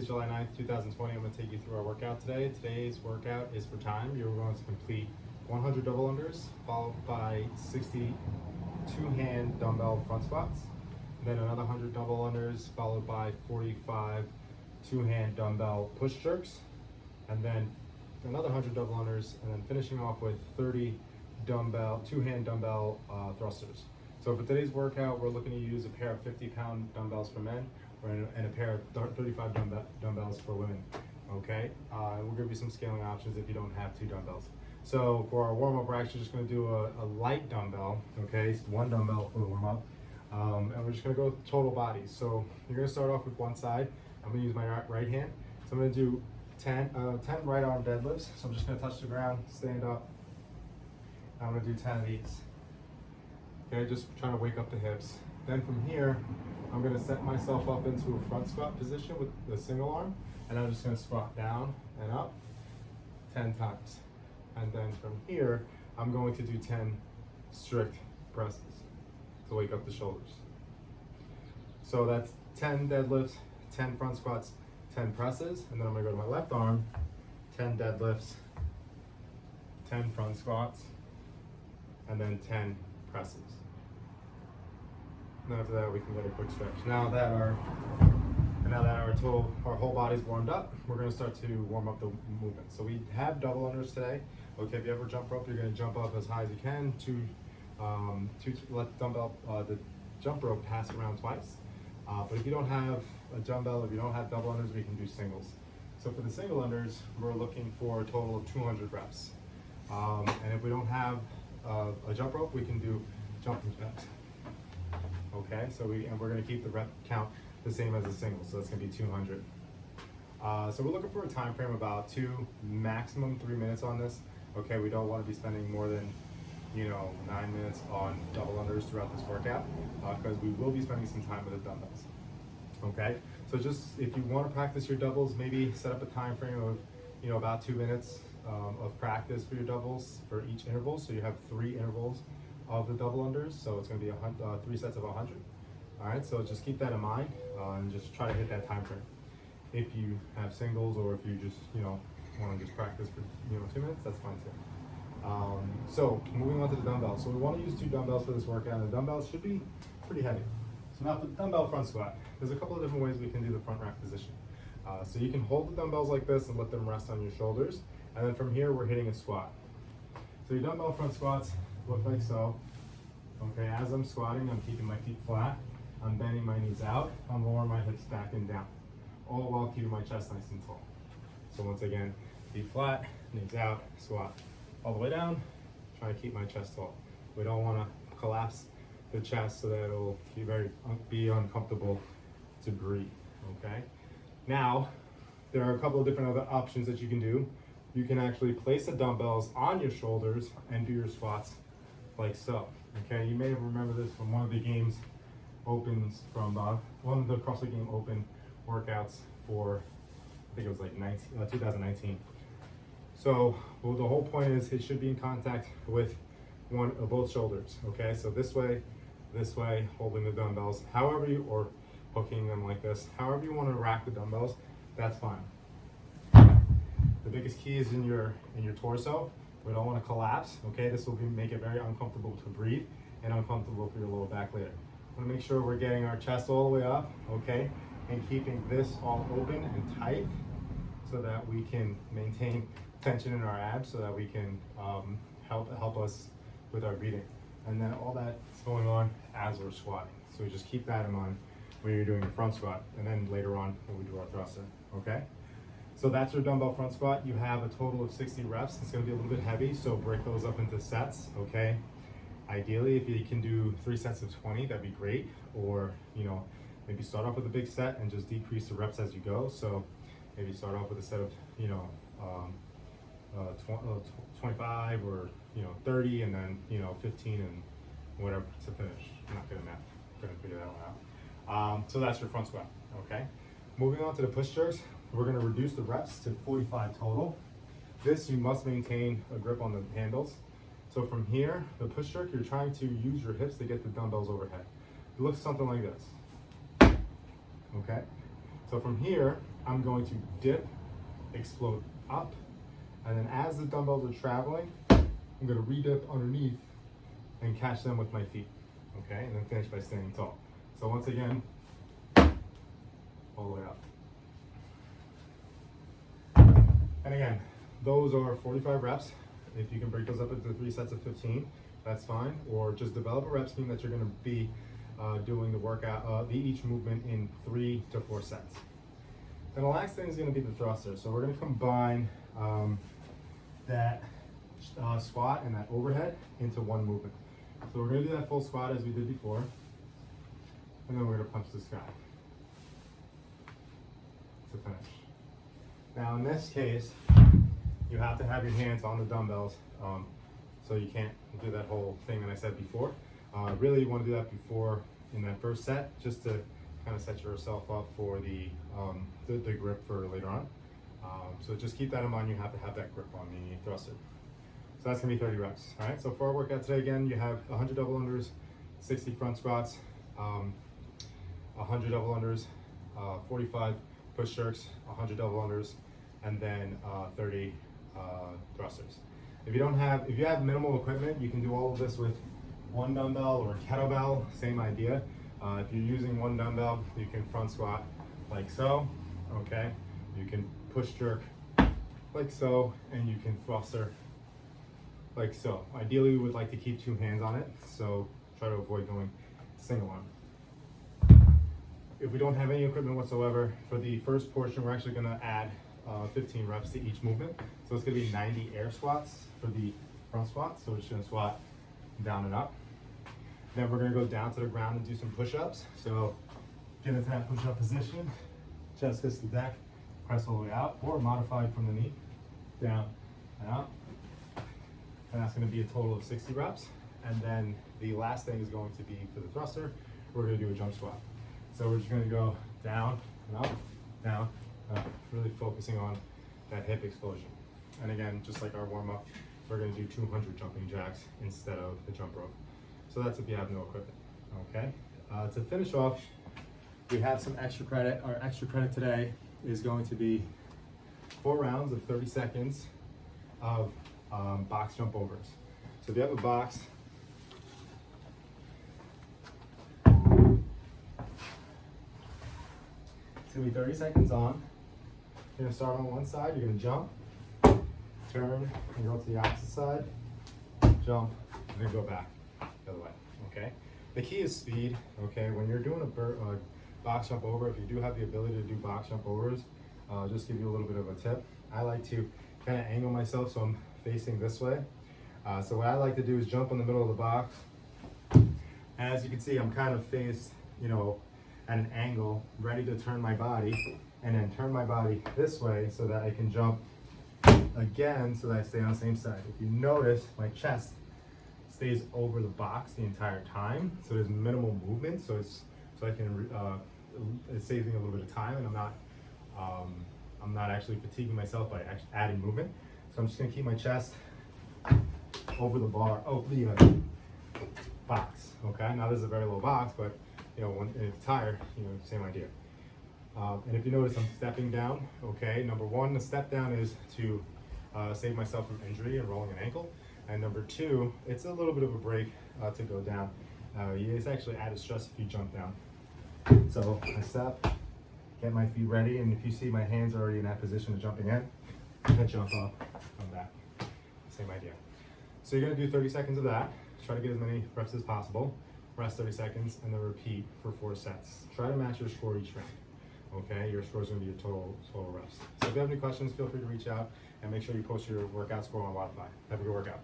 is July 9th, 2020. I'm going to take you through our workout today. Today's workout is for time. You're going to complete 100 double unders, followed by 60 two-hand dumbbell front squats, then another 100 double unders, followed by 45 two-hand dumbbell push jerks, and then another 100 double unders, and then finishing off with 30 two-hand dumbbell thrusters. So for today's workout, we're looking to use a pair of 50-pound dumbbells for men and a pair of 35 dumbbells for women, okay? We'll give you some scaling options if you don't have two dumbbells. So for our warm-up, we're actually just gonna do a light dumbbell, okay? It's one dumbbell for the warm-up. And we're just gonna go total body. So you're gonna start off with one side. I'm gonna use my right hand. So I'm gonna do 10 right arm deadlifts. So I'm just gonna touch the ground, stand up. I'm gonna do 10 of these. Okay, just trying to wake up the hips. Then from here, I'm gonna set myself up into a front squat position with the single arm, and I'm just gonna squat down and up 10 times. And then from here, I'm going to do 10 strict presses to wake up the shoulders. So that's 10 deadlifts, 10 front squats, 10 presses, and then I'm gonna go to my left arm, 10 deadlifts, 10 front squats, and then 10 presses. And after that, we can get a quick stretch. Now that our whole body's warmed up, we're gonna start to warm up the movement. So we have double unders today. Okay, if you ever jump rope, you're gonna jump up as high as you can to let the jump rope pass around twice. But if you don't have a dumbbell, if you don't have double unders, we can do singles. So for the single unders, we're looking for a total of 200 reps. And if we don't have a jump rope, we can do jumping jacks. Okay, so we're gonna keep the rep count the same as a single, so that's gonna be 200. So we're looking for a time frame about 2, maximum 3 minutes on this. Okay, we don't want to be spending more than 9 minutes on double unders throughout this workout, because we will be spending some time with the dumbbells. Okay, so just if you want to practice your doubles, maybe set up a time frame of about 2 minutes of practice for your doubles for each interval. So you have 3 intervals of the double unders, so it's going to be 3 sets of 100. All right, so just keep that in mind and just try to hit that time frame. If you have singles, or if you just want to just practice for 2 minutes, that's fine too. So moving on to the dumbbells. So we want to use 2 dumbbells for this workout, and the dumbbells should be pretty heavy. So now for the dumbbell front squat, there's a couple of different ways we can do the front rack position. So you can hold the dumbbells like this and let them rest on your shoulders, and then from here we're hitting a squat. So your dumbbell front squats look like so. Okay, as I'm squatting, I'm keeping my feet flat, I'm bending my knees out, I'm lowering my hips back and down, all while keeping my chest nice and tall. So once again, feet flat, knees out, squat. All the way down, trying to keep my chest tall. We don't want to collapse the chest so that it'll be uncomfortable to breathe, okay? Now, there are a couple of different other options that you can do. You can actually place the dumbbells on your shoulders and do your squats like so, okay? You may remember this from one of the games opens from one of the CrossFit Game Open workouts for, I think it was like 2019. So the whole point is it should be in contact with both shoulders, okay? So this way, holding the dumbbells, or hooking them like this, however you want to rack the dumbbells, that's fine. The biggest key is in your torso. We don't want to collapse, okay? This will make it very uncomfortable to breathe and uncomfortable for your lower back later. Want to make sure we're getting our chest all the way up, okay? And keeping this all open and tight so that we can maintain tension in our abs, so that we can help us with our breathing. And then all that's going on as we're squatting. So just keep that in mind when you're doing your front squat, and then later on when we do our thruster, okay? So that's your dumbbell front squat. You have a total of 60 reps. It's gonna be a little bit heavy, so break those up into sets, okay? Ideally, if you can do 3 sets of 20, that'd be great. Or, maybe start off with a big set and just decrease the reps as you go. So maybe start off with a set of, 25 or 30, and then 15 and whatever to finish. I'm not good at math. Couldn't figure that one out. So that's your front squat. Okay. Moving on to the push jerks, we're going to reduce the reps to 45 total. This, you must maintain a grip on the handles. So from here, the push jerk, you're trying to use your hips to get the dumbbells overhead. It looks something like this. Okay. So from here, I'm going to dip, explode up, and then as the dumbbells are traveling, I'm going to re-dip underneath and catch them with my feet, okay? And then finish by standing tall. So once again, all the way up. And again, those are 45 reps. If you can break those up into 3 sets of 15, that's fine. Or just develop a rep scheme that you're gonna be doing the workout, each movement in 3 to 4 sets. Then the last thing is gonna be the thruster. So we're gonna combine that squat and that overhead into one movement. So we're gonna do that full squat as we did before, and then we're gonna punch the sky to finish. Now in this case, you have to have your hands on the dumbbells, so you can't do that whole thing that I said before. Really you wanna do that before in that first set, just to kind of set yourself up for the grip for later on. So just keep that in mind, you have to have that grip on the thruster. So that's gonna be 30 reps. All right, so for our workout today, again, you have 100 double unders, 60 front squats, 100 double unders, 45 push jerks, 100 double unders, and then 30 thrusters. If you have minimal equipment, you can do all of this with one dumbbell or a kettlebell, same idea. If you're using one dumbbell, you can front squat like so, okay? You can push jerk like so, and you can thruster like so. Ideally, we would like to keep 2 hands on it, so try to avoid going single arm. If we don't have any equipment whatsoever, for the first portion, we're actually gonna add 15 reps to each movement. So it's gonna be 90 air squats for the front squat. So we're just gonna squat down and up. Then we're gonna go down to the ground and do some push-ups. So get into that push-up position, chest hits the deck, press all the way out, or modified from the knee, down and up. And that's gonna be a total of 60 reps. And then the last thing is going to be for the thruster, we're gonna do a jump squat. So we're just gonna go down and up, down, up, really focusing on that hip explosion. And again, just like our warm up, we're gonna do 200 jumping jacks instead of the jump rope. So that's if you have no equipment, okay? To finish off, we have some extra credit. Our extra credit today is going to be 4 rounds of 30 seconds of box jump overs. So if you have a box, it's gonna be 30 seconds on. You're gonna start on one side, you're gonna jump, turn, and go to the opposite side, jump, and then go back the other way, okay? The key is speed, okay? When you're doing a box jump over, if you do have the ability to do box jump overs, just give you a little bit of a tip. I like to kind of angle myself so I'm facing this way. So what I like to do is jump in the middle of the box. As you can see, I'm kind of faced, you know, at an angle, ready to turn my body, and then turn my body this way so that I can jump again so that I stay on the same side. If you notice, my chest stays over the box the entire time, so there's minimal movement, so I can it saves me a little bit of time, and I'm not actually fatiguing myself by adding movement. So I'm just gonna keep my chest over the box. Okay, now this is a very low box, but you know, when it's higher, you know, same idea. And if you notice, I'm stepping down. Okay, number 1, the step down is to save myself from injury and rolling an ankle. And number 2, it's a little bit of a break to go down. It's actually added stress if you jump down. So I step, get my feet ready, and if you see my hands are already in that position of jumping in, I jump up, come back. Same idea. So you're gonna do 30 seconds of that. Try to get as many reps as possible. Rest 30 seconds, and then repeat for 4 sets. Try to match your score each round. Okay, your score is going to be your total reps. So if you have any questions, feel free to reach out, and make sure you post your workout score on Spotify. Have a good workout.